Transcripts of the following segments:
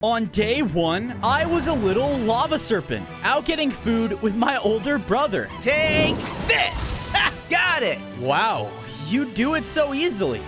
On day 1, I was a little lava serpent, out getting food with my older brother. Take this! Ha! Got it! Wow, you do it so easily.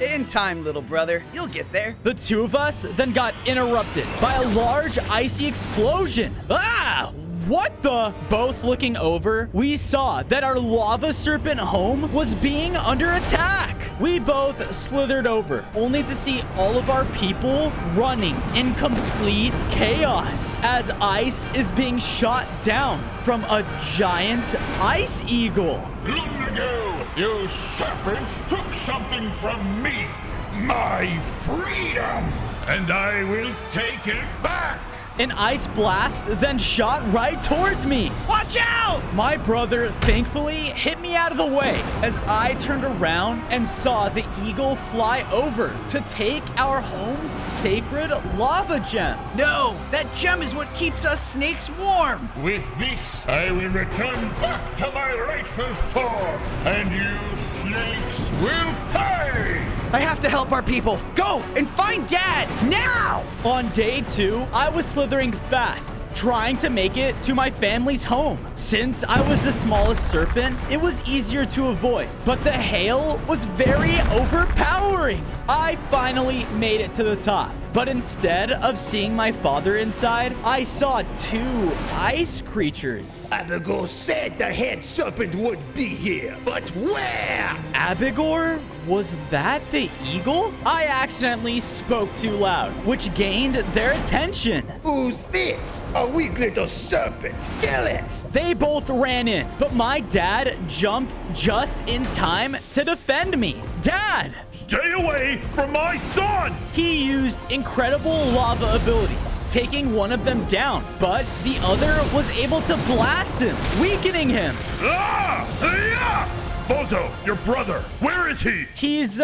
In time, little brother. You'll get there. The two of us then got interrupted by a large icy explosion. Ah! What the? Both looking over, we saw that our lava serpent home was being under attack. We both slithered over, only to see all of our people running in complete chaos as ice is being shot down from a giant ice eagle. Long ago, you serpents took something from me, my freedom, and I will take it back. An ice blast then shot right towards me. Watch out! My brother thankfully hit me out of the way as I turned around and saw the eagle fly over to take our home's sacred lava gem. No, that gem is what keeps us snakes warm. With this, I will return back to my rightful form, and you snakes will pay! I have to help our people. Go and find Dad, now! On day 2, I was slithering fast, trying to make it to my family's home. Since I was the smallest serpent, it was easier to avoid, but the hail was very overpowering. I finally made it to the top, but instead of seeing my father inside, I saw 2 ice creatures. Abigor said the head serpent would be here, but where? Abigor? Was that the eagle? I accidentally spoke too loud, which gained their attention. Who's this? A weak little serpent. Kill it! They both ran in, but my dad jumped just in time to defend me. Dad! Stay away from my son! He used incredible lava abilities, taking one of them down, but the other was able to blast him, weakening him. Ah! Yeah! Bozo, your brother, where is he? He's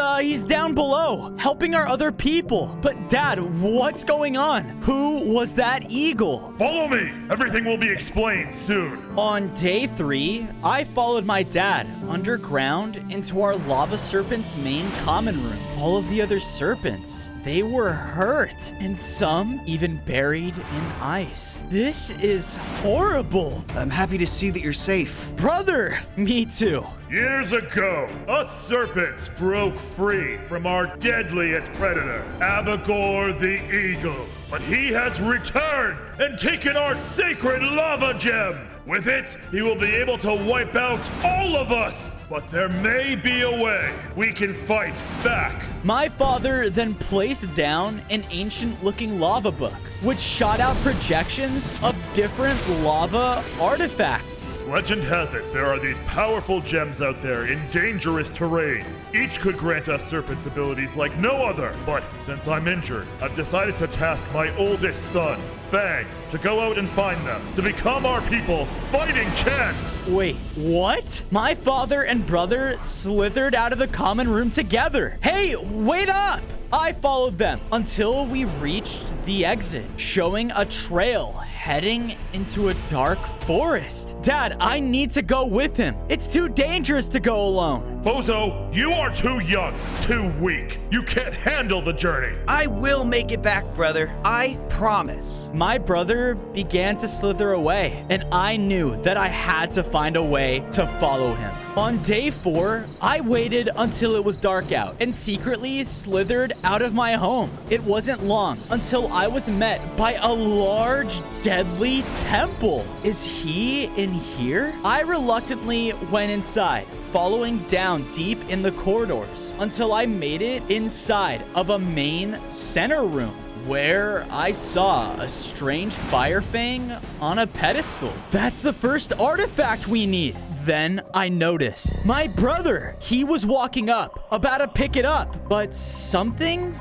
down below, helping our other people. But Dad, what's going on? Who was that eagle? Follow me. Everything will be explained soon. On day 3, I followed my dad underground into our lava serpent's main common room. All of the other serpents, they were hurt, and some even buried in ice. This is horrible. I'm happy to see that you're safe. Brother, me too. Years ago, us serpents broke free from our deadliest predator, Abigor the Eagle. But he has returned and taken our sacred lava gem. With it, he will be able to wipe out all of us. But there may be a way we can fight back. My father then placed down an ancient-looking lava book, which shot out projections of different lava artifacts. Legend has it, there are these powerful gems out there in dangerous terrains. Each could grant us serpents abilities like no other. But since I'm injured, I've decided to task my oldest son, Fang, to go out and find them, to become our people's fighting chance. Wait, what? My father and brother slithered out of the common room together. Hey, wait up! I followed them until we reached the exit, showing a trail heading into a dark forest. Dad, I need to go with him. It's too dangerous to go alone. Bozo, you are too young, too weak. You can't handle the journey. I will make it back, brother. I promise. My brother began to slither away, and I knew that I had to find a way to follow him. On day 4, I waited until it was dark out and secretly slithered out of my home. It wasn't long until I was met by a large, deadly temple. Is he in here? I reluctantly went inside, following down deep in the corridors until I made it inside of a main center room, where I saw a strange fire fang on a pedestal. That's the first artifact we need. Then I noticed my brother. He was walking up, about to pick it up, but something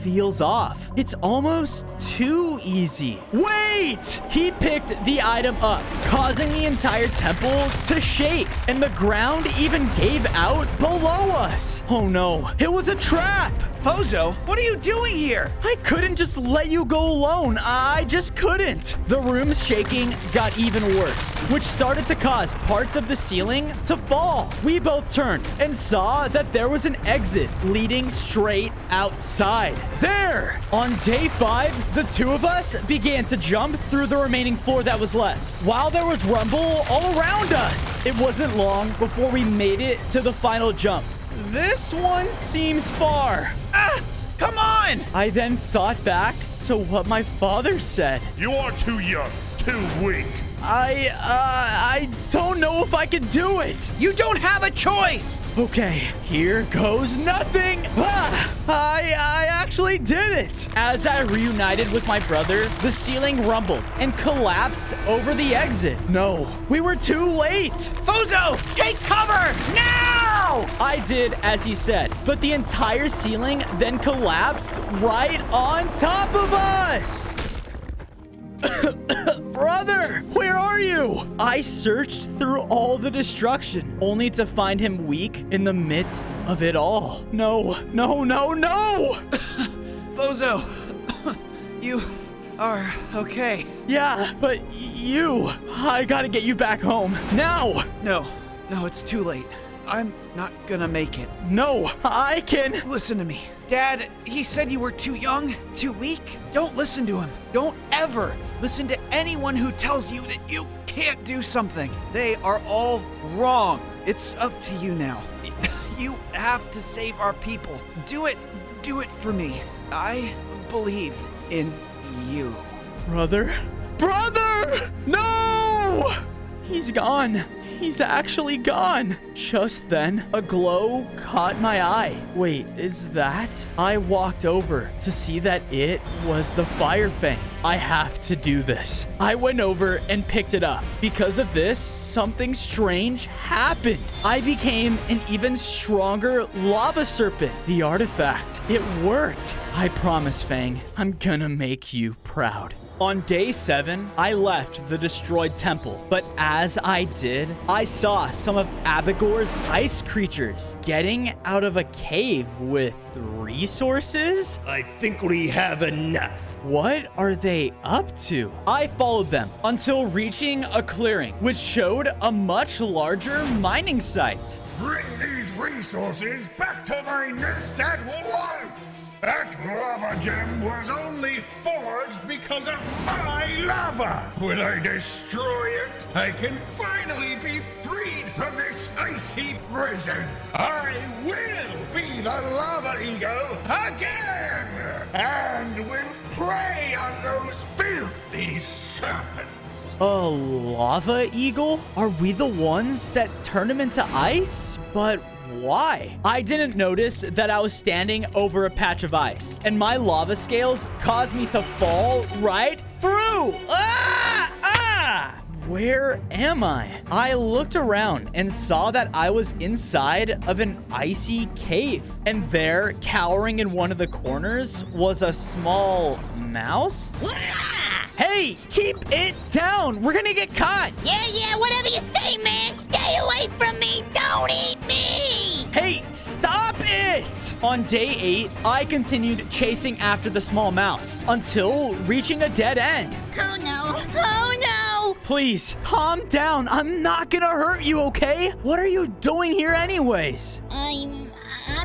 feels off. It's almost too easy. Wait! He picked the item up, causing the entire temple to shake, and the ground even gave out below us. Oh no, it was a trap! Bozo, what are you doing here? I couldn't just let you go alone. I just couldn't. The room's shaking got even worse, which started to cause parts of the ceiling to fall. We both turned and saw that there was an exit leading straight outside. There! On day 5, the 2 of us began to jump through the remaining floor that was left, while there was rumble all around us. It wasn't long before we made it to the final jump. This one seems far. Ah! Come on! I then thought back to what my father said. You are too young, too weak. I don't know if I can do it. You don't have a choice! Okay, here goes nothing. I actually did it. As I reunited with my brother, the ceiling rumbled and collapsed over the exit. No, we were too late. Fozo, take cover now! I did as he said, but the entire ceiling then collapsed right on top of us. Brother, where are you? I searched through all the destruction, only to find him weak in the midst of it all. No, no, no, no! Fozo, you are okay. Yeah, but I gotta get you back home. Now! No, it's too late. I'm not gonna make it. No, I can. Listen to me. Dad, he said you were too young, too weak. Don't listen to him. Don't ever listen to anyone who tells you that you can't do something. They are all wrong. It's up to you now. You have to save our people. Do it for me. I believe in you. Brother? No! He's gone. He's actually gone. Just then, a glow caught my eye. Wait, is that? I walked over to see that it was the Fire Fang. I have to do this. I went over and picked it up. Because of this, something strange happened. I became an even stronger Lava Serpent. The artifact, it worked. I promise, Fang, I'm gonna make you proud. On day 7, I left the destroyed temple, but as I did, I saw some of Abigor's ice creatures getting out of a cave with resources? I think we have enough. What are they up to? I followed them until reaching a clearing, which showed a much larger mining site. Bring these resources back to my nest at once! That lava gem was only forged because of my lava! When I destroy it, I can finally be freed from this icy prison! I will be the Lava Eagle again! And will prey on those filthy serpents! A lava eagle? Are we the ones that turn him into ice? But why? I didn't notice that I was standing over a patch of ice, and my lava scales caused me to fall right through. Where am I? I looked around and saw that I was inside of an icy cave. And there, cowering in one of the corners, was a small mouse. Hey, keep it down. We're gonna get caught. Yeah, whatever you say, man. Stay away from me. Don't eat me. Hey, stop it! On day 8, I continued chasing after the small mouse until reaching a dead end. Oh, no. Please, calm down. I'm not gonna hurt you, okay? What are you doing here anyways? I'm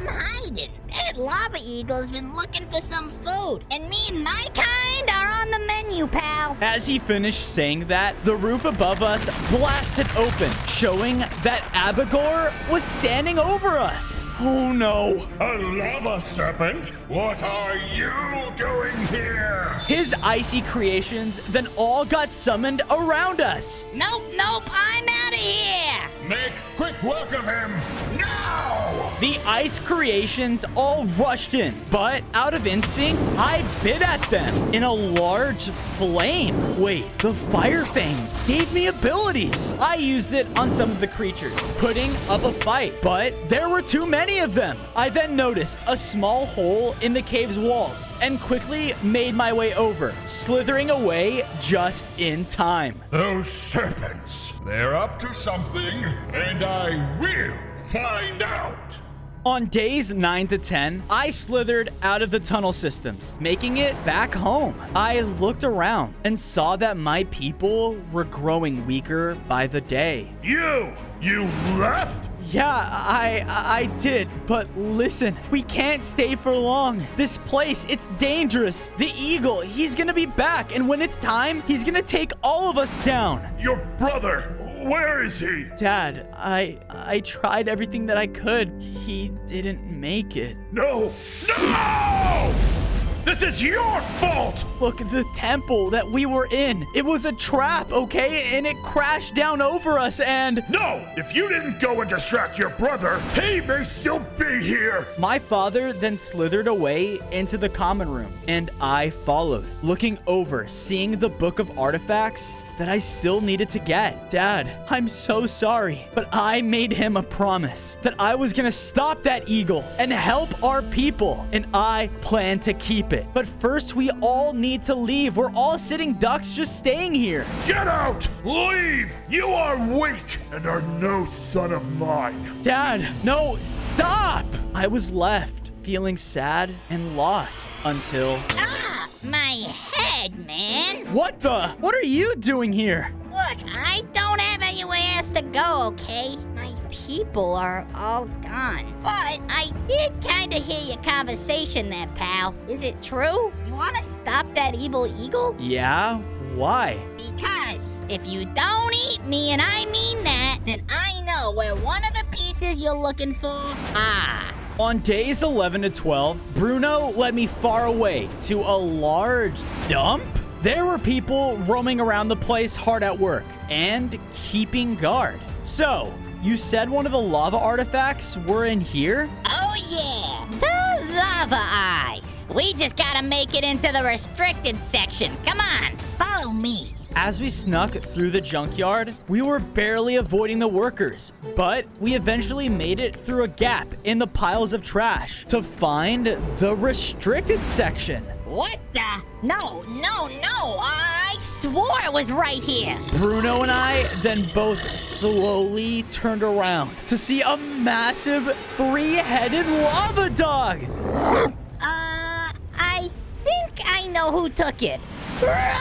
hiding. That lava eagle's been looking for some food, and me and my kind are on the menu, pal. As he finished saying that, the roof above us blasted open, showing that Abigor was standing over us. Oh no. A Lava Serpent? What are you doing here? His icy creations then all got summoned around us. Nope, I'm out of here. Make quick work of him, now! The ice creations all rushed in, but out of instinct, I bit at them in a large flame. Wait, the Fire Fang gave me abilities. I used it on some of the creatures, putting up a fight, but there were too many of them. I then noticed a small hole in the cave's walls and quickly made my way over, slithering away just in time. Those serpents, they're up to something, and I will find out. On days 9 to 10, I slithered out of the tunnel systems, making it back home. I looked around and saw that my people were growing weaker by the day. You left? Yeah, I did. But listen, we can't stay for long. This place, it's dangerous. The eagle, he's gonna be back. And when it's time, he's gonna take all of us down. Your brother, where is he? Dad, I tried everything that I could. He didn't make it. No! No! This is your fault! Look, the temple that we were in, it was a trap, okay? And it crashed down over us and... No! If you didn't go and distract your brother, he may still be here! My father then slithered away into the common room, and I followed, looking over, seeing the book of artifacts that I still needed to get. Dad, I'm so sorry, but I made him a promise that I was gonna stop that eagle and help our people, and I plan to keep it. But first, we all need to leave. We're all sitting ducks just staying here. Get out! Leave! You are weak and are no son of mine. Dad, no, stop! I was left feeling sad and lost until... Ah, my head, man. What the? What are you doing here? Look, I don't have anywhere else to go, okay? My people are all gone. But I did kind of hear your conversation there, pal. Is it true? You want to stop that evil eagle? Yeah? Why? Because if you don't eat me, and I mean that, then I know where one of the pieces you're looking for are. On days 11 to 12, Bruno led me far away to a large dump. There were people roaming around the place hard at work and keeping guard. So, you said one of the lava artifacts were in here? Oh yeah, the lava eyes. We just gotta make it into the restricted section. Come on, follow me. As we snuck through the junkyard, we were barely avoiding the workers, but we eventually made it through a gap in the piles of trash to find the restricted section. What the? No. I swore it was right here. Bruno and I then both slowly turned around to see a massive three-headed lava dog. I think I know who took it. Run!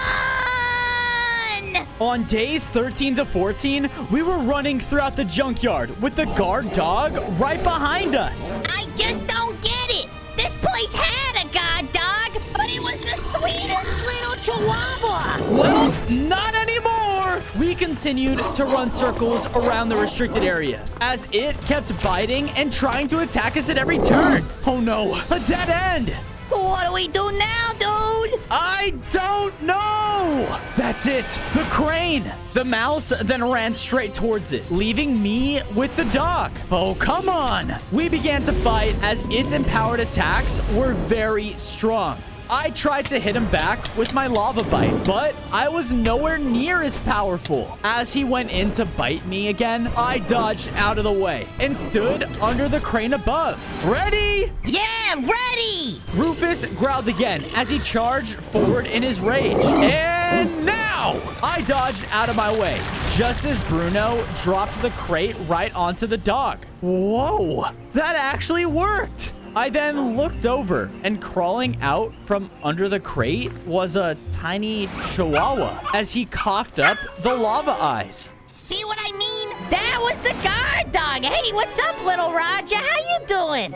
On days 13 to 14, we were running throughout the junkyard with the guard dog right behind us. I just don't get it. This place had a guard dog, but it was the sweetest little chihuahua. Well, not anymore. We continued to run circles around the restricted area as it kept biting and trying to attack us at every turn. Oh no, a dead end. What do we do now, dude? I don't know! That's it! The crane! The mouse then ran straight towards it, leaving me with the dog. Oh, come on! We began to fight as its empowered attacks were very strong. I tried to hit him back with my lava bite, but I was nowhere near as powerful. As he went in to bite me again, I dodged out of the way and stood under the crane above. Ready? Yeah, ready! Rufus growled again as he charged forward in his rage. And now! I dodged out of my way, just as Bruno dropped the crate right onto the dog. Whoa, that actually worked! I then looked over, and crawling out from under the crate was a tiny chihuahua as he coughed up the lava eyes. See what I mean? That was the guard dog. Hey, what's up, little Roger? How you doing?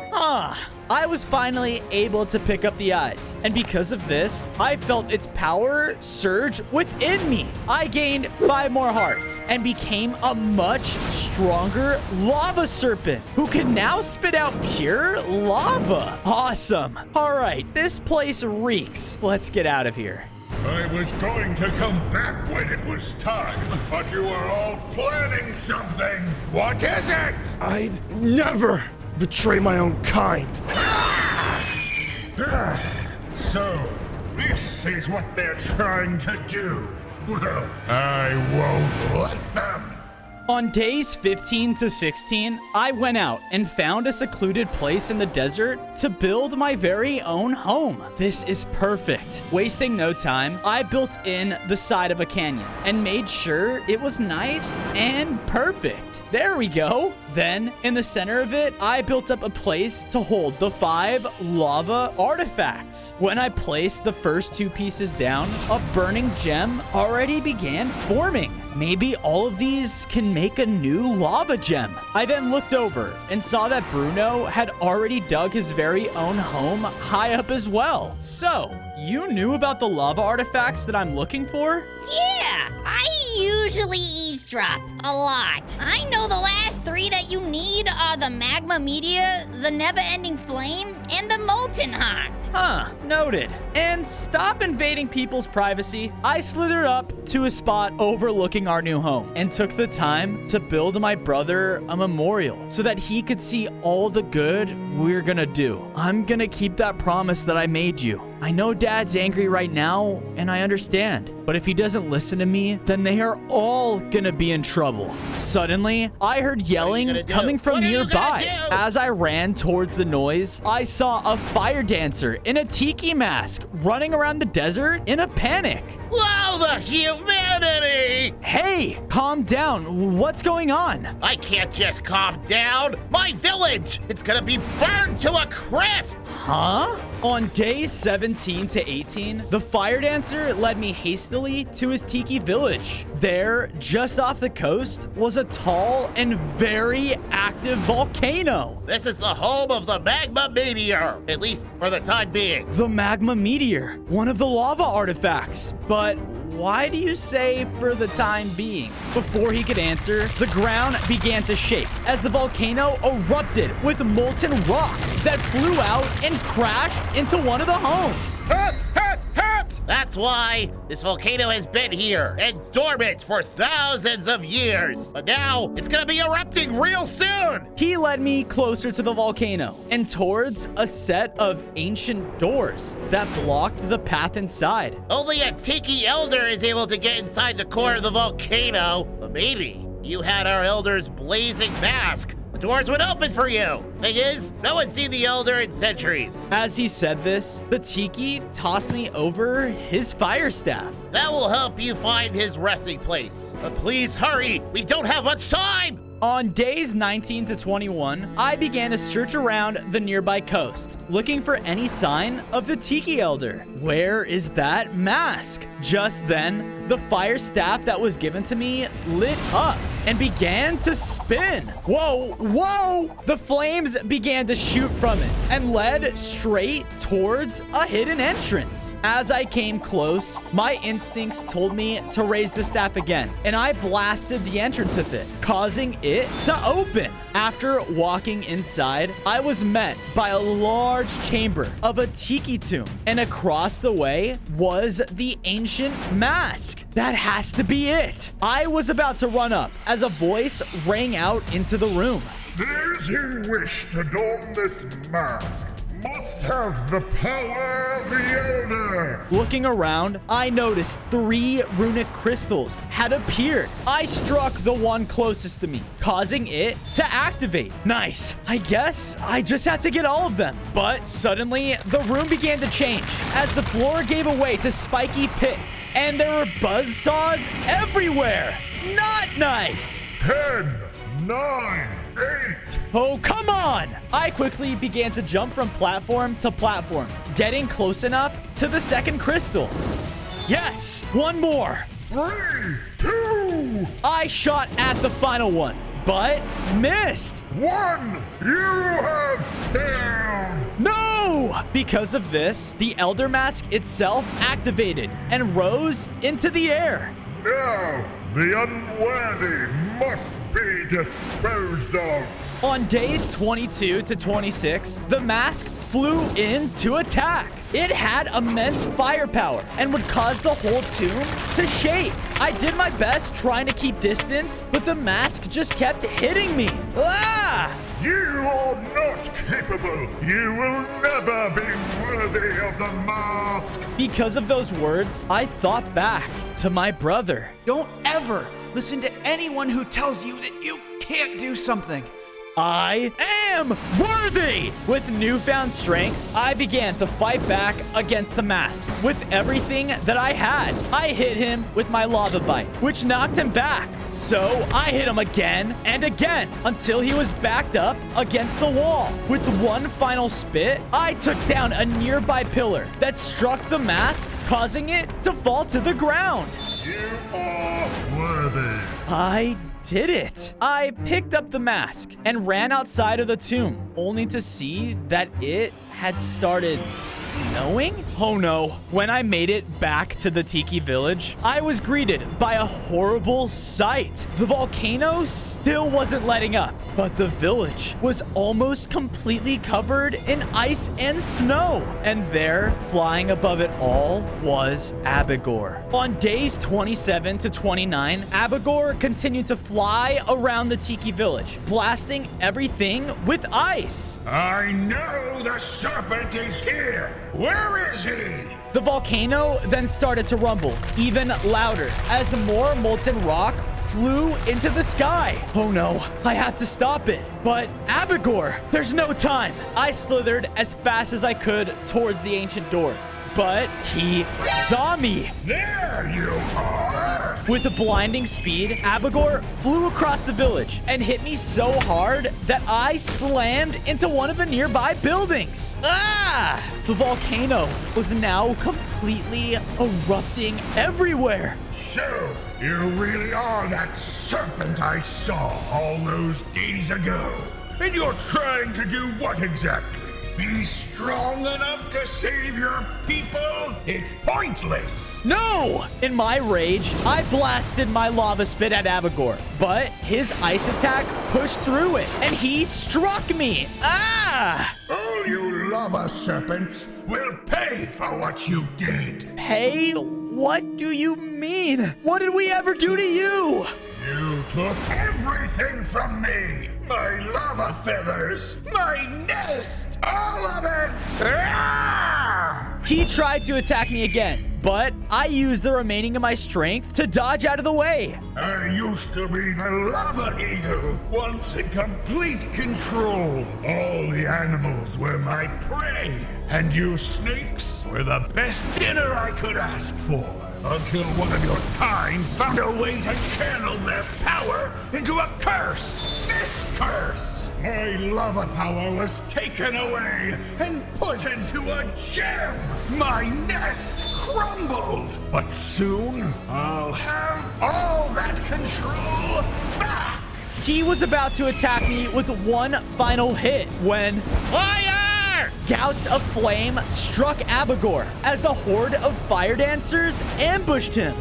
I was finally able to pick up the eyes, and because of this, I felt its power surge within me. I gained 5 more hearts and became a much stronger Lava Serpent who can now spit out pure lava. Awesome. All right, this place reeks. Let's get out of here. I was going to come back when it was time, but you were all planning something. What is it? I'd never betray my own kind. So, this is what they're trying to do. Well, I won't let them. On days 15 to 16, I went out and found a secluded place in the desert to build my very own home. This is perfect. Wasting no time, I built in the side of a canyon and made sure it was nice and perfect. There we go. Then, in the center of it, I built up a place to hold the 5 lava artifacts. When I placed the first 2 pieces down, a burning gem already began forming. maybe all of these can make a new lava gem. I then looked over and saw that Bruno had already dug his very own home high up as well. So, you knew about the lava artifacts that I'm looking for? Yeah, I usually eavesdrop a lot. I know the last 3 that you need are the magma meteor, the never-ending flame, and the molten heart. Huh, noted. And stop invading people's privacy. I slithered up to a spot overlooking our new home and took the time to build my brother a memorial so that he could see all the good we're gonna do. I'm gonna keep that promise that I made you. I know Dad's angry right now, and I understand. But if he doesn't listen to me, then they are all gonna be in trouble. Suddenly, I heard yelling coming from nearby. As I ran towards the noise, I saw a fire dancer in a tiki mask running around the desert in a panic. Wow, the humanity! Hey, calm down. What's going on? I can't just calm down. My village, it's gonna be burned to a crisp! Huh? On days 17 to 18, the fire dancer led me hastily to his tiki village. There, just off the coast, was a tall and very active volcano. This is the home of the magma meteor, at least for the time being. The magma meteor, one of the lava artifacts. But why do you say for the time being? Before he could answer, the ground began to shake as the volcano erupted with molten rock that flew out and crashed into one of the homes. That's why this volcano has been here and dormant for thousands of years. But now it's gonna be erupting real soon. He led me closer to the volcano and towards a set of ancient doors that blocked the path inside. Only a tiki elder is able to get inside the core of the volcano. But maybe you had our elder's blazing mask. The doors would open for you. Thing is, no one's seen the elder in centuries. As he said this, the tiki tossed me over his fire staff. That will help you find his resting place. But please hurry, we don't have much time. On days 19 to 21, I began to search around the nearby coast, looking for any sign of the Tiki Elder. Where is that mask? Just then, the fire staff that was given to me lit up and began to spin. Whoa, whoa! The flames began to shoot from it and led straight towards a hidden entrance. As I came close, my instincts told me to raise the staff again, and I blasted the entrance with it, causing it to open. After walking inside, I was met by a large chamber of a tiki tomb, and across the way was the ancient mask. That has to be it. I was about to run up as a voice rang out into the room. Those who wish to don this mask must have the power of the Elder. Looking around, I noticed 3 runic crystals had appeared. I struck the one closest to me, causing it to activate. Nice. I guess I just had to get all of them. But suddenly, the room began to change as the floor gave away to spiky pits, and there were buzzsaws everywhere. Not nice. 10, 9, 8. Oh, come on! I quickly began to jump from platform to platform, getting close enough to the second crystal. Yes, one more. 3, 2, I shot at the final one, but missed. 1. You have failed. No! Because of this, the Elder Mask itself activated and rose into the air. Now, the unworthy must be disposed of. On days 22 to 26, the mask flew in to attack. It had immense firepower and would cause the whole tomb to shake. I did my best trying to keep distance, but the mask just kept hitting me. Ah! You are not capable. You will never be worthy of the mask. Because of those words, I thought back to my brother. Don't ever listen to anyone who tells you that you can't do something. I am worthy! With newfound strength, I began to fight back against the mask with everything that I had. I hit him with my lava bite, which knocked him back. So I hit him again and again until he was backed up against the wall. With one final spit, I took down a nearby pillar that struck the mask, causing it to fall to the ground. You are worthy. I did it. I picked up the mask and ran outside of the tomb, only to see that it had started snowing? Oh no. When I made it back to the Tiki Village, I was greeted by a horrible sight. The volcano still wasn't letting up, but the village was almost completely covered in ice and snow. And there, flying above it all, was Abigor. On days 27 to 29, Abigor continued to fly around the Tiki Village, blasting everything with ice. I know the serpent is here. Where is he? The volcano then started to rumble even louder as more molten rock flew into the sky. Oh no, I have to stop it. But Abigor, there's no time. I slithered as fast as I could towards the ancient doors, but he saw me. There you are. With a blinding speed, Abigor flew across the village and hit me so hard that I slammed into one of the nearby buildings. Ah! The volcano was now completely erupting everywhere. So, you really are that serpent I saw all those days ago. And you're trying to do what exactly? Be strong enough to save your people? It's pointless. No! In my rage, I blasted my lava spit at Abigor, but his ice attack pushed through it, and he struck me. Ah! All you lava serpents will pay for what you did. Hey, what do you mean? What did we ever do to you? You took everything from me. My lava feathers, my nest, all of it. Ah! He tried to attack me again, but I used the remaining of my strength to dodge out of the way. I used to be the lava eagle, once in complete control. All the animals were my prey, and you snakes were the best dinner I could ask for. Until one of your kind found a way to channel their power into a curse. This curse. My lava power was taken away and put into a gem. My nest crumbled. But soon, I'll have all that control back. He was about to attack me with one final hit when Fire! gouts of flame struck Abigor as a horde of fire dancers ambushed him.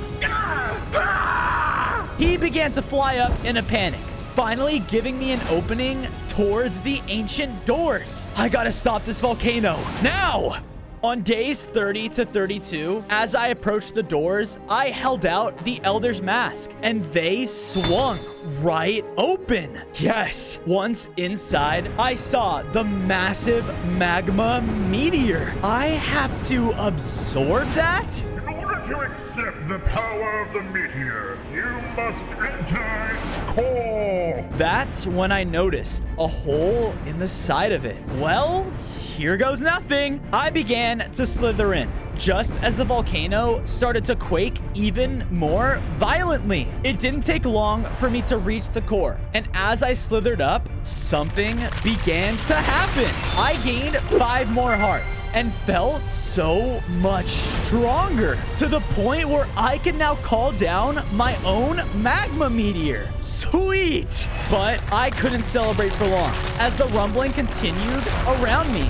He began to fly up in a panic, finally giving me an opening towards the ancient doors. I gotta stop this volcano now! On days 30 to 32, as I approached the doors, I held out the Elder's mask, and they swung right open. Yes, once inside, I saw the massive magma meteor. I have to absorb that? In order to accept the power of the meteor, you must enter its core. That's when I noticed a hole in the side of it. Well, here goes nothing. I began to slither in, just as the volcano started to quake even more violently. It didn't take long for me to reach the core, and as I slithered up, something began to happen. I gained 5 more hearts and felt so much stronger, to the point where I can now call down my own magma meteor. Sweet! But I couldn't celebrate for long, as the rumbling continued around me.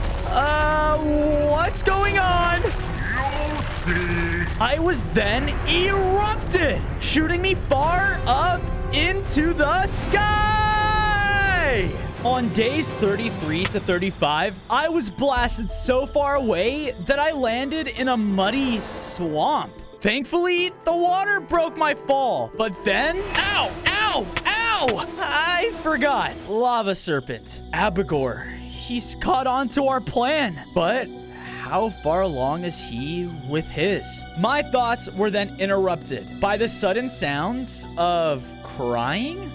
What's going on? You'll see. I was then erupted, shooting me far up into the sky. On days 33 to 35, I was blasted so far away that I landed in a muddy swamp. Thankfully, the water broke my fall, but then, ow, ow, ow! I forgot. Lava Serpent, Abigor, he's caught on to our plan, but how far along is he with his? My thoughts were then interrupted by the sudden sounds of crying.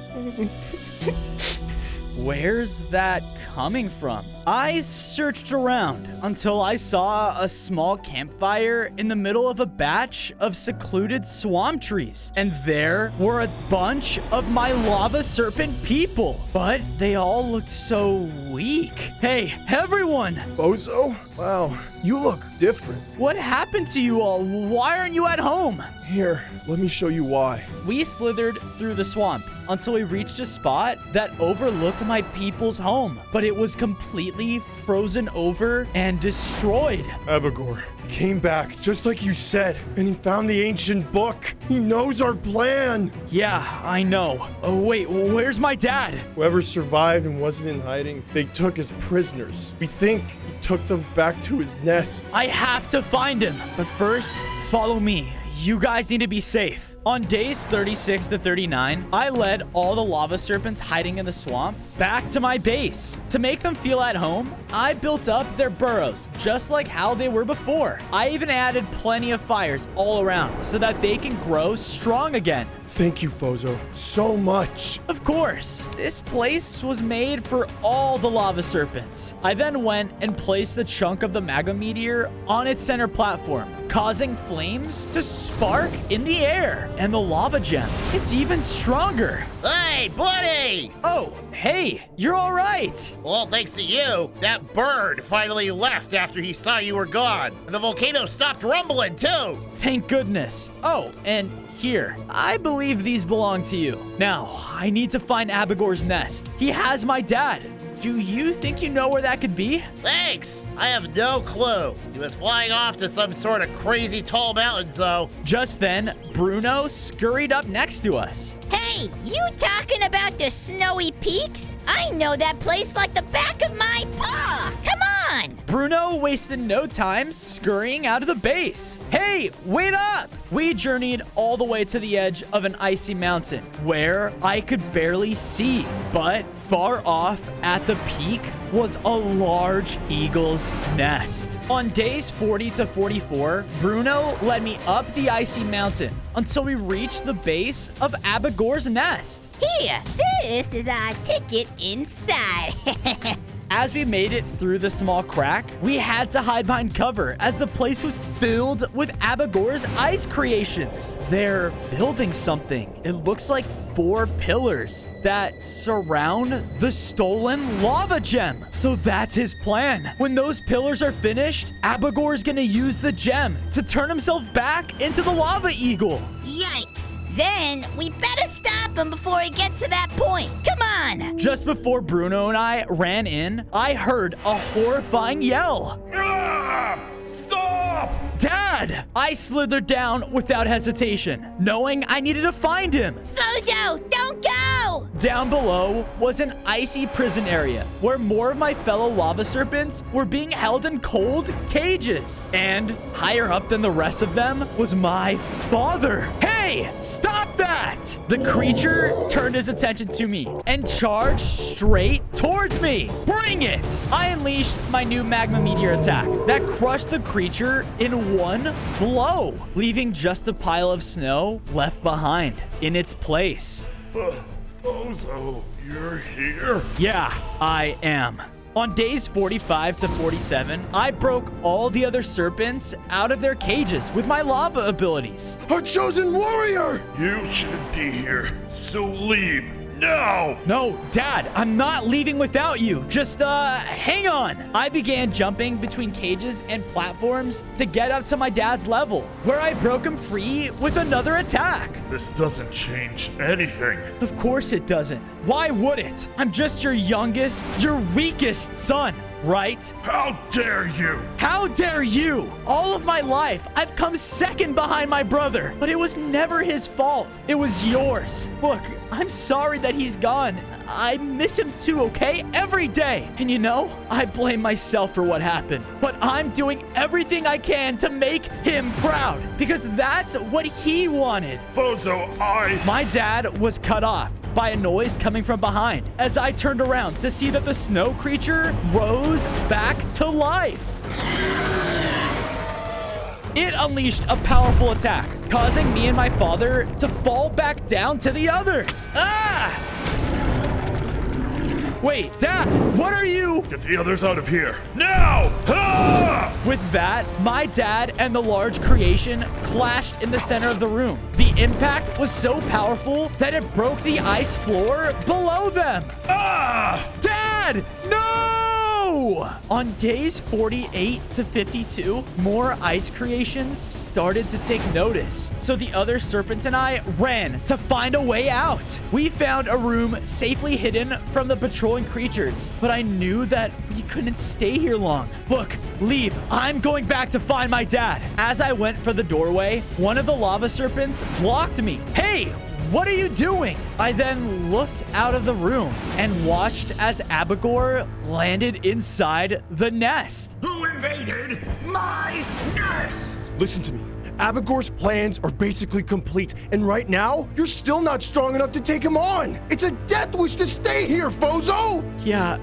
Where's that coming from? I searched around until I saw a small campfire in the middle of a batch of secluded swamp trees. And there were a bunch of my Lava Serpent people. But they all looked so weak. Hey, everyone! Bozo? Wow, you look different. What happened to you all? Why aren't you at home? Here, let me show you why. We slithered through the swamp until we reached a spot that overlooked my people's home, but it was completely frozen over and destroyed. Abigor came back just like you said, and he found the ancient book. He knows our plan. Yeah, I know. Oh, wait, where's my dad? Whoever survived and wasn't in hiding, they took as prisoners. We think he took them back to his nest. I have to find him. But first, follow me. You guys need to be safe. On days 36 to 39, I led all the lava serpents hiding in the swamp back to my base. To make them feel at home, I built up their burrows just like how they were before. I even added plenty of fires all around so that they can grow strong again. Thank you, Fozo, so much. Of course, this place was made for all the lava serpents. I then went and placed the chunk of the magma meteor on its center platform, causing flames to spark in the air. And the lava gem, it's even stronger. Hey, buddy! Oh, hey, you're all right. Well, thanks to you, that bird finally left after he saw you were gone. And the volcano stopped rumbling, too. Thank goodness. Oh, and here, I believe these belong to you. Now, I need to find Abigor's nest. He has my dad. Do you think you know where that could be? Thanks. I have no clue. He was flying off to some sort of crazy tall mountains, though. Just then, Bruno scurried up next to us. Hey, you talking about the snowy peaks? I know that place like the back of my paw. Come on. Bruno wasted no time scurrying out of the base. Hey, wait up! We journeyed all the way to the edge of an icy mountain where I could barely see, but far off at the peak was a large eagle's nest. On days 40 to 44, Bruno led me up the icy mountain until we reached the base of Abigor's nest. Here, this is our ticket inside. As we made it through the small crack, we had to hide behind cover as the place was filled with Abigor's ice creations. They're building something. It looks like 4 pillars that surround the stolen lava gem. So that's his plan. When those pillars are finished, Abigor's gonna use the gem to turn himself back into the lava eagle. Yikes. Then we better stop him before he gets to that point. Come on. Just before Bruno and I ran in, I heard a horrifying yell. Ah! Stop! Dad! I slithered down without hesitation, knowing I needed to find him. Fozo, don't go! Down below was an icy prison area where more of my fellow lava serpents were being held in cold cages. And higher up than the rest of them was my father. Hey, stop that! The creature turned his attention to me and charged straight towards me. Bring it! I unleashed my new magma meteor attack that crushed the creature in one blow, leaving just a pile of snow left behind in its place. Fozo, you're here? Yeah, I am. On days 45 to 47, I broke all the other serpents out of their cages with my lava abilities. Our chosen warrior! You shouldn't be here, so leave now! No, Dad, I'm not leaving without you. Just, hang on. I began jumping between cages and platforms to get up to my dad's level, where I broke him free with another attack. This doesn't change anything. Of course it doesn't. Why would it? I'm just your youngest, your weakest son, right? How dare you! How dare you? All of my life, I've come second behind my brother, but it was never his fault. It was yours. Look, I'm sorry that he's gone. I miss him too, okay? Every day. And you know, I blame myself for what happened, but I'm doing everything I can to make him proud because that's what he wanted. Fozo, My dad was cut off by a noise coming from behind as I turned around to see that the snow creature rose back to life. It unleashed a powerful attack, causing me and my father to fall back down to the others. Ah! Wait, Dad, what are you? Get the others out of here. Now! Ah! With that, my dad and the large creation clashed in the center of the room. The impact was so powerful that it broke the ice floor below them. Ah! Dad, no! On days 48 to 52, more ice creations started to take notice. So the other serpents and I ran to find a way out. We found a room safely hidden from the patrolling creatures, but I knew that we couldn't stay here long. Look, leave. I'm going back to find my dad. As I went for the doorway, one of the lava serpents blocked me. Hey! What are you doing? I then looked out of the room and watched as Abigor landed inside the nest. Who invaded my nest? Listen to me. Abigor's plans are basically complete, and right now, you're still not strong enough to take him on. It's a death wish to stay here, Fozo! Yeah,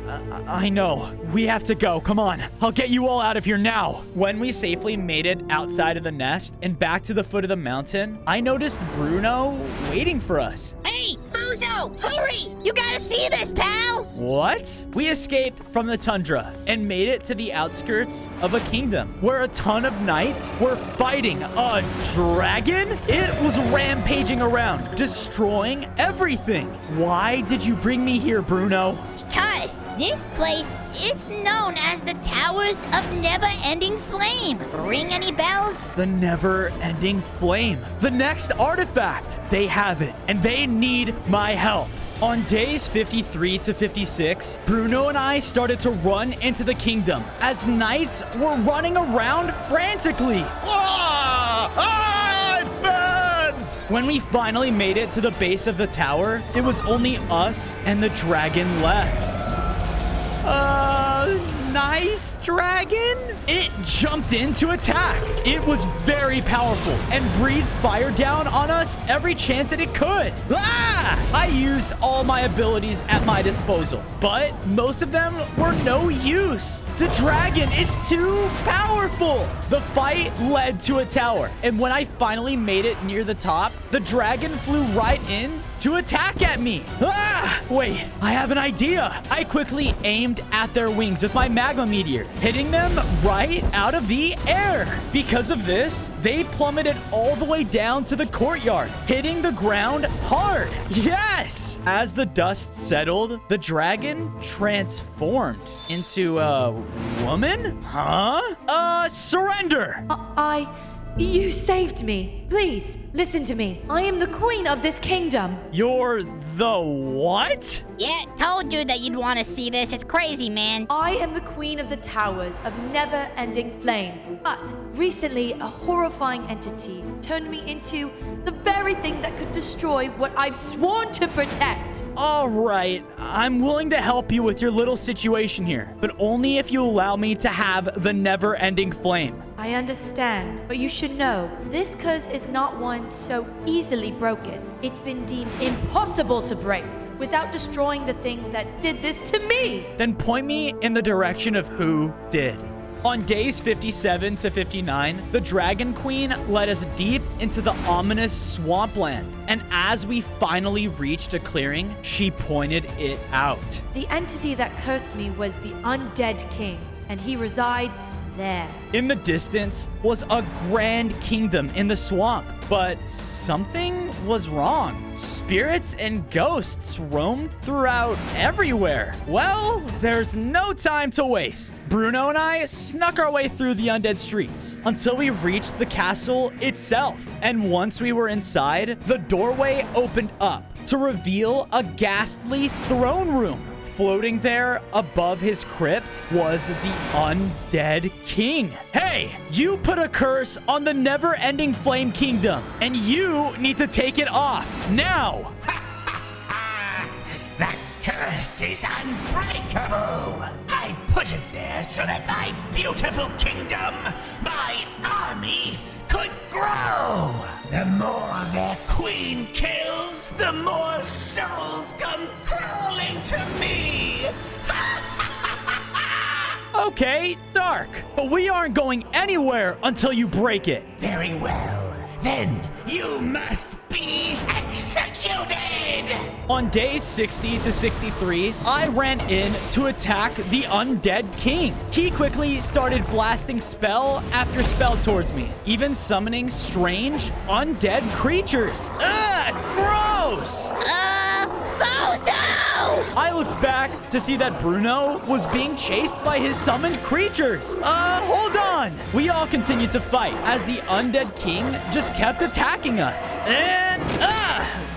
I know. We have to go. Come on. I'll get you all out of here now. When we safely made it outside of the nest and back to the foot of the mountain, I noticed Bruno waiting for us. Hey, Fuzo, hurry! You gotta see this, pal! What? We escaped from the tundra and made it to the outskirts of a kingdom where a ton of knights were fighting a dragon. It was rampaging around, destroying everything. Why did you bring me here, Bruno? Because this place, it's known as the Towers of Never-Ending Flame. Ring any bells? The never-ending flame. The next artifact. They have it, and they need my help. On days 53 to 56, Bruno and I started to run into the kingdom as knights were running around frantically. When we finally made it to the base of the tower, it was only us and the dragon left. Nice dragon? It jumped in to attack. It was very powerful and breathed fire down on us every chance that it could. I used all my abilities at my disposal, but most of them were no use. The dragon, it's too powerful. The fight led to a tower, and when I finally made it near the top, the dragon flew right in to attack at me. Wait, I have an idea. I quickly aimed at their wings with my magma meteor, hitting them right out of the air. Because of this, they plummeted all the way down to the courtyard, hitting the ground hard. Yes! As the dust settled, the dragon transformed into a woman? Huh? Surrender! You saved me. Please, listen to me. I am the queen of this kingdom. You're the what? Yeah, told you that you'd want to see this. It's crazy, man. I am the queen of the Towers of Never-Ending Flame. But recently, a horrifying entity turned me into the very thing that could destroy what I've sworn to protect. All right, I'm willing to help you with your little situation here, but only if you allow me to have the never-ending flame. I understand, but you should know, this curse is not one so easily broken. It's been deemed impossible to break without destroying the thing that did this to me. Then point me in the direction of who did. On days 57 to 59, the Dragon Queen led us deep into the ominous swampland. And as we finally reached a clearing, she pointed it out. The entity that cursed me was the Undead King, and he resides there. In the distance was a grand kingdom in the swamp, but something was wrong. Spirits and ghosts roamed throughout everywhere. Well, there's no time to waste. Bruno and I snuck our way through the undead streets until we reached the castle itself. And once we were inside, the doorway opened up to reveal a ghastly throne room. Floating there above his crypt was the Undead King. Hey, you put a curse on the never-ending Flame Kingdom, and you need to take it off now. That curse is unbreakable. I put it there so that my beautiful kingdom, my army, could grow. The more their queen kills, the more souls come crawling to me. Okay, Dark, but we aren't going anywhere until you break it. Very well. Then you must be executed! On days 60 to 63, I ran in to attack the undead king. He quickly started blasting spell after spell towards me, even summoning strange undead creatures. Ugh, gross! I looked back to see that Bruno was being chased by his summoned creatures. Hold on. We all continued to fight as the undead king just kept attacking us. And,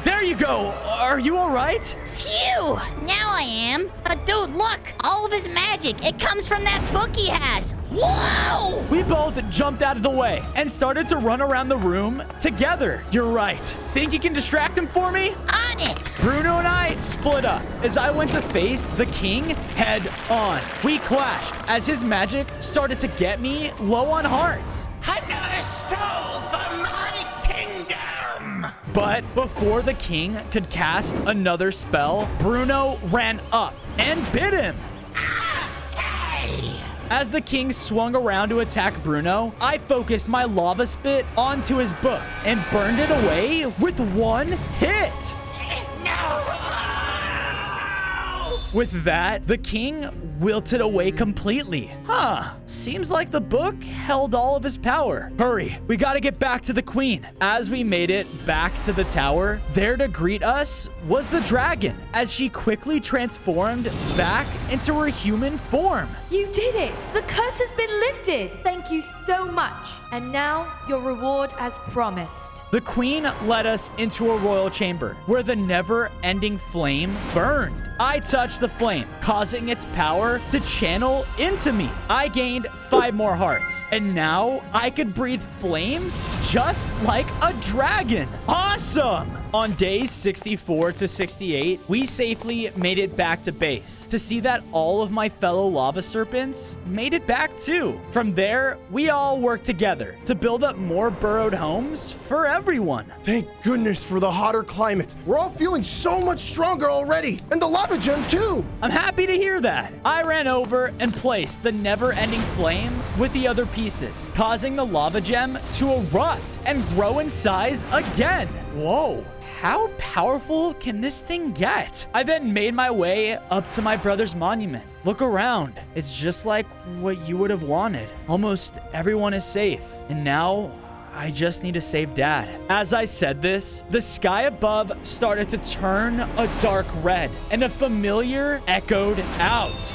there you go. Are you all right? Phew! Now I am. Dude, look! All of his magic, it comes from that book he has. Whoa! We both jumped out of the way and started to run around the room together. You're right. Think you can distract him for me? On it! Bruno and I split up as I went to face the king head on. We clashed as his magic started to get me low on hearts. Another soul for my kingdom! But before the king could cast another spell, Bruno ran up and bit him. Hey! As the king swung around to attack Bruno, I focused my lava spit onto his book and burned it away with one hit. No! With that, the king wilted away completely. Seems like the book held all of his power. Hurry, we gotta get back to the queen. As we made it back to the tower, there to greet us was the dragon, as she quickly transformed back into her human form. You did it! The curse has been lifted! Thank you so much. And now, your reward as promised. The queen led us into a royal chamber where the never-ending flame burned. I touched the flame, causing its power to channel into me. I gained 5 more hearts, and now I could breathe flames just like a dragon. Awesome! On days 64 to 68, we safely made it back to base to see that all of my fellow lava serpents made it back too. From there, we all worked together to build up more burrowed homes for everyone. Thank goodness for the hotter climate. We're all feeling so much stronger already. And the lava gem too. I'm happy to hear that. I ran over and placed the never-ending flame with the other pieces, causing the lava gem to erupt and grow in size again. Whoa. How powerful can this thing get? I then made my way up to my brother's monument. Look around. It's just like what you would have wanted. Almost everyone is safe. And now I just need to save Dad. As I said this, the sky above started to turn a dark red, and a familiar echoed out.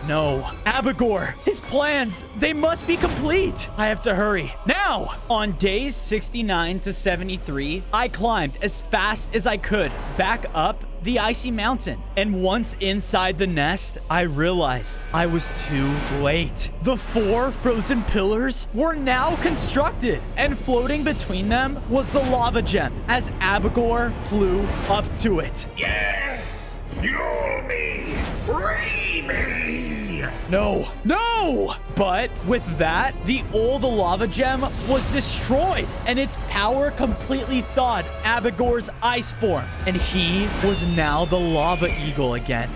No, Abigor, his plans, they must be complete. I have to hurry. Now, on days 69 to 73, I climbed as fast as I could back up the icy mountain. And once inside the nest, I realized I was too late. The 4 frozen pillars were now constructed, and floating between them was the lava gem as Abigor flew up to it. Yes! Fuel me! Free me! No, no! But with that, the old lava gem was destroyed, and its power completely thawed Abigor's ice form, and he was now the lava eagle again.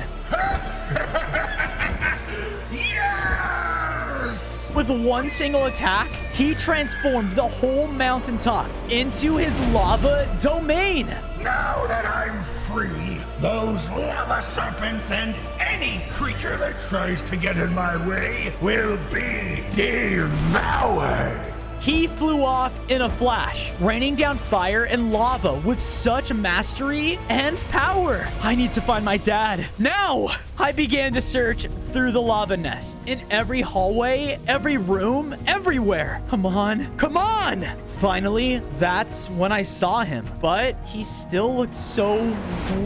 Yes! With one single attack, he transformed the whole mountaintop into his lava domain. Now that I'm free, those lava serpents and any creature that tries to get in my way will be devoured. He flew off in a flash, raining down fire and lava with such mastery and power. I need to find my dad. Now! I began to search through the lava nest, in every hallway, every room, everywhere. Come on, come on! Finally, that's when I saw him, but he still looked so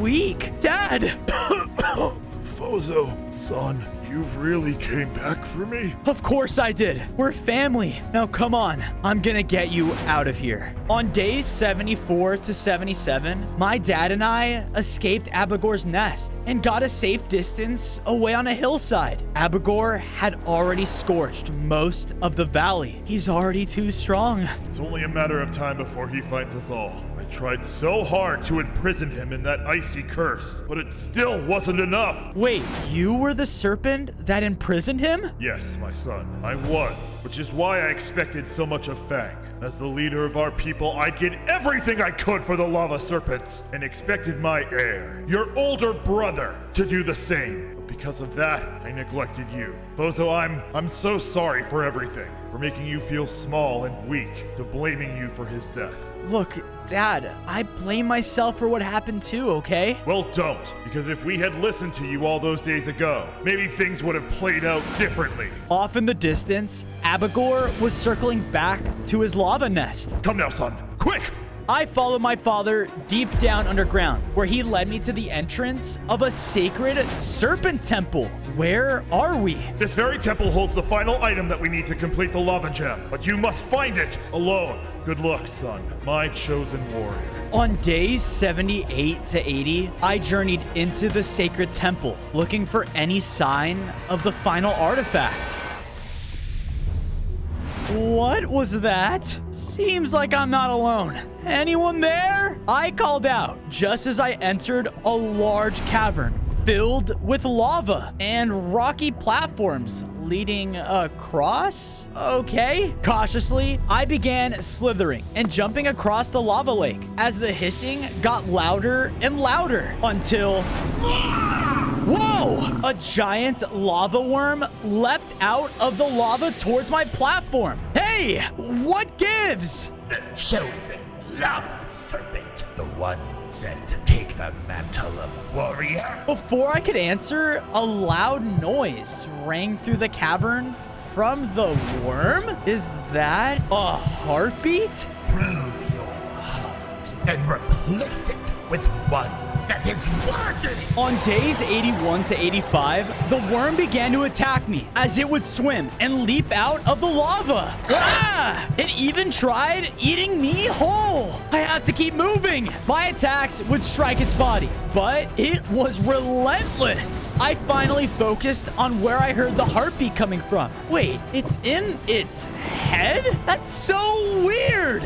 weak. Dad! Fozo, son, you really came back for me? Of course I did. We're family. Now come on. I'm gonna get you out of here. On days 74 to 77, my dad and I escaped Abigor's nest and got a safe distance away on a hillside. Abigor had already scorched most of the valley. He's already too strong. It's only a matter of time before he finds us all. I tried so hard to imprison him in that icy curse, but it still wasn't enough. Wait, you were the serpent happened that imprisoned him? Yes, my son, I was, which is why I expected so much of Fang. As the leader of our people, I did everything I could for the Lava Serpents and expected my heir, your older brother, to do the same. But because of that, I neglected you. Bozo, I'm so sorry for everything, for making you feel small and weak, to blaming you for his death. Look, Dad, I blame myself for what happened too, okay? Well, don't, because if we had listened to you all those days ago, maybe things would have played out differently. Off in the distance, Abigor was circling back to his lava nest. Come now, son, quick! I followed my father deep down underground, where he led me to the entrance of a sacred serpent temple. Where are we? This very temple holds the final item that we need to complete the lava gem, but you must find it alone. Good luck, son, my chosen warrior. On days 78 to 80, I journeyed into the sacred temple, looking for any sign of the final artifact. What was that? Seems like I'm not alone. Anyone there? I called out just as I entered a large cavern filled with lava and rocky platforms leading across? Okay. Cautiously, I began slithering and jumping across the lava lake as the hissing got louder and louder until... Whoa! A giant lava worm leapt out of the lava towards my platform. Hey, what gives? The chosen Lava Serpent, the one sent to take the mantle of warrior. Before I could answer, a loud noise rang through the cavern from the worm. Is that a heartbeat? Prove your heart and replace it with one that is worthy. On days 81 to 85, the worm began to attack me as it would swim and leap out of the lava. Ah! It even tried eating me whole. I have to keep moving. My attacks would strike its body, but it was relentless. I finally focused on where I heard the heartbeat coming from. Wait, it's in its head? That's so weird.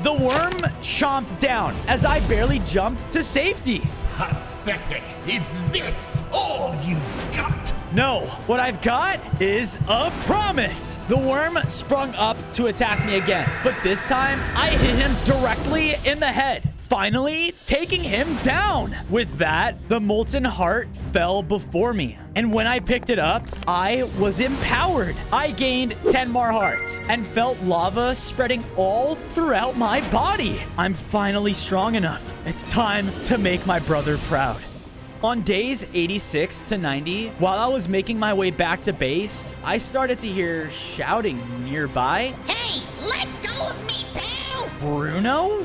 The worm chomped down as I barely jumped to safety. Pathetic. Is this all you got? No, what I've got is a promise. The worm sprung up to attack me again, but this time I hit him directly in the head, finally taking him down. With that, the molten heart fell before me. And when I picked it up, I was empowered. I gained 10 more hearts and felt lava spreading all throughout my body. I'm finally strong enough. It's time to make my brother proud. On days 86 to 90, while I was making my way back to base, I started to hear shouting nearby. Hey, let go of me, pal! Bruno?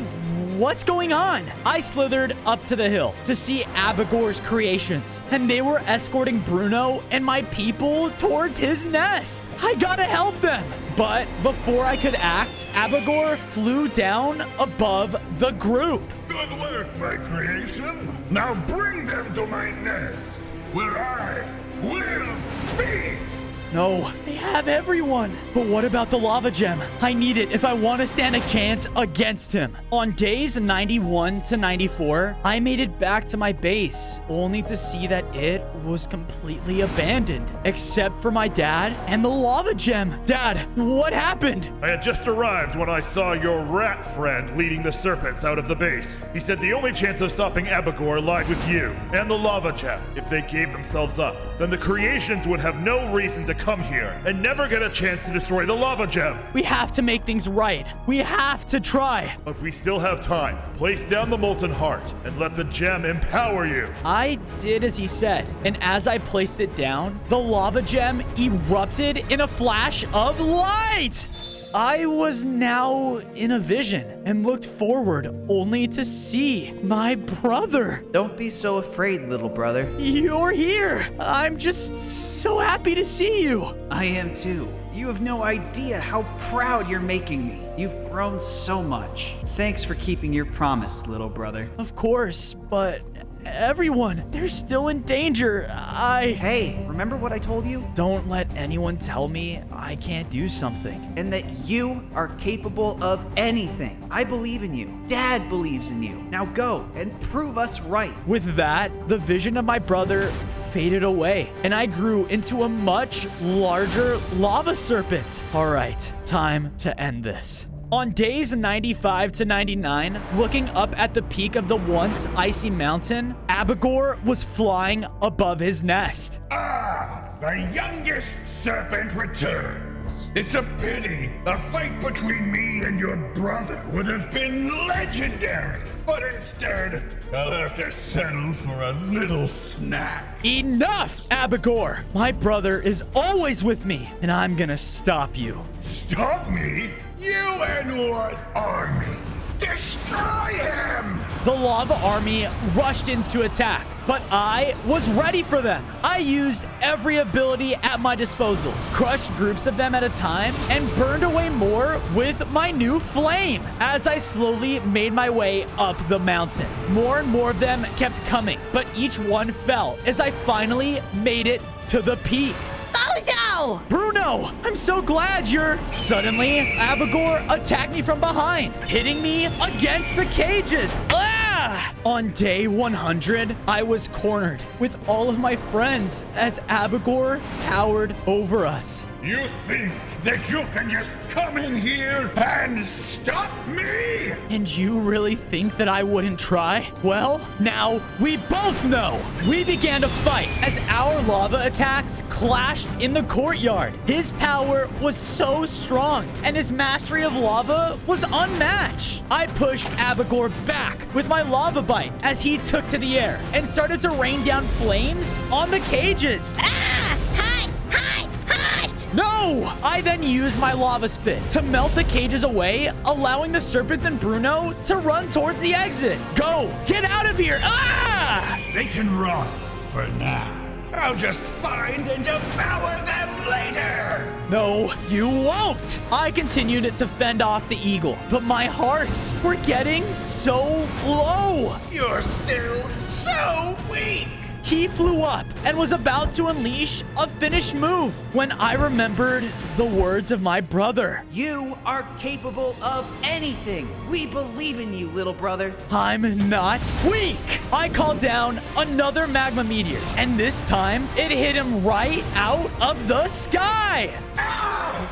What's going on? I slithered up to the hill to see Abigor's creations, and they were escorting Bruno and my people towards his nest. I gotta help them. But before I could act, Abigor flew down above the group. Good work, my creation. Now bring them to my nest, where I will feast. No, they have everyone. But what about the lava gem? I need it if I want to stand a chance against him. On days 91 to 94, I made it back to my base, only to see that it was completely abandoned, except for my dad and the lava gem. Dad, what happened? I had just arrived when I saw your rat friend leading the serpents out of the base. He said the only chance of stopping Abigor lied with you and the lava gem. If they gave themselves up, then the creations would have no reason to come here and never get a chance to destroy the lava gem. We have to make things right. We have to try. But we still have time. Place down the molten heart and let the gem empower you. I did as he said, and as I placed it down, the lava gem erupted in a flash of light. I was now in a vision and looked forward only to see my brother. Don't be so afraid, little brother. You're here. I'm just so happy to see you. I am too. You have no idea how proud you're making me. You've grown so much. Thanks for keeping your promise, little brother. Of course, but everyone, they're still in danger. Hey, remember what I told you? Don't let anyone tell me I can't do something. And that you are capable of anything. I believe in you. Dad believes in you. Now go and prove us right. With that, the vision of my brother faded away, and I grew into a much larger lava serpent. All right, time to end this. On days 95 to 99, looking up at the peak of the once icy mountain, Abigor was flying above his nest. Ah, the youngest serpent returns. It's a pity. A fight between me and your brother would have been legendary. But instead, I'll have to settle for a little snack. Enough, Abigor! My brother is always with me, and I'm gonna stop you. Stop me? You and what army? Destroy him! The lava army rushed in to attack, but I was ready for them. I used every ability at my disposal, crushed groups of them at a time, and burned away more with my new flame. As I slowly made my way up the mountain, more and more of them kept coming, but each one fell as I finally made it to the peak. Bozo! Bruno, I'm so glad you're... Suddenly, Abigor attacked me from behind, hitting me against the cages. Ah! On day 100, I was cornered with all of my friends as Abigor towered over us. You think that you can just come in here and stop me? And you really think that I wouldn't try? Well, now we both know. We began to fight as our lava attacks clashed in the courtyard. His power was so strong, and his mastery of lava was unmatched. I pushed Abigor back with my lava bite as he took to the air and started to rain down flames on the cages. Ah! Hide! No! I then used my lava spit to melt the cages away, allowing the serpents and Bruno to run towards the exit. Go! Get out of here! Ah! They can run for now. I'll just find and devour them later! No, you won't! I continued to fend off the eagle, but my hearts were getting so low. You're still so weak! He flew up and was about to unleash a finished move when I remembered the words of my brother. You are capable of anything. We believe in you, little brother. I'm not weak. I called down another magma meteor, and this time it hit him right out of the sky. Ow!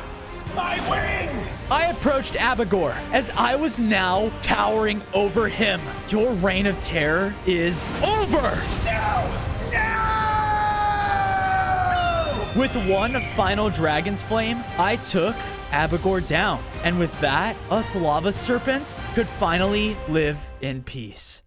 My wing! I approached Abigor as I was now towering over him. Your reign of terror is over. No! No! With one final dragon's flame, I took Abigor down. And with that, us lava serpents could finally live in peace.